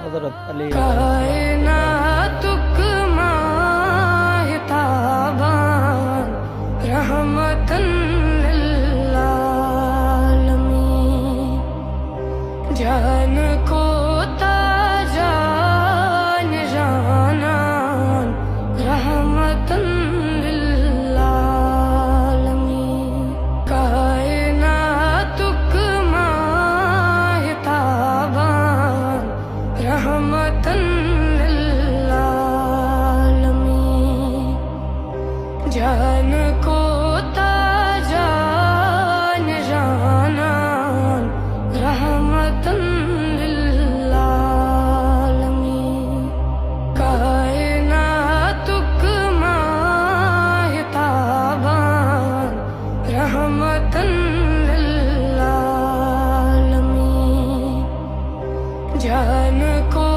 حضرت علی علیہ السلام کے بارے میں کائناتک ماہتابان رحمتن للعالمین جان کو تاجان جانان رحمتن للعالمین کائناتک ماہتابان رحمتن للعالمین جان کو تاجان جانان رحمتن للعالمین کائناتک ماہتابان رحمتن للعالمین جان کو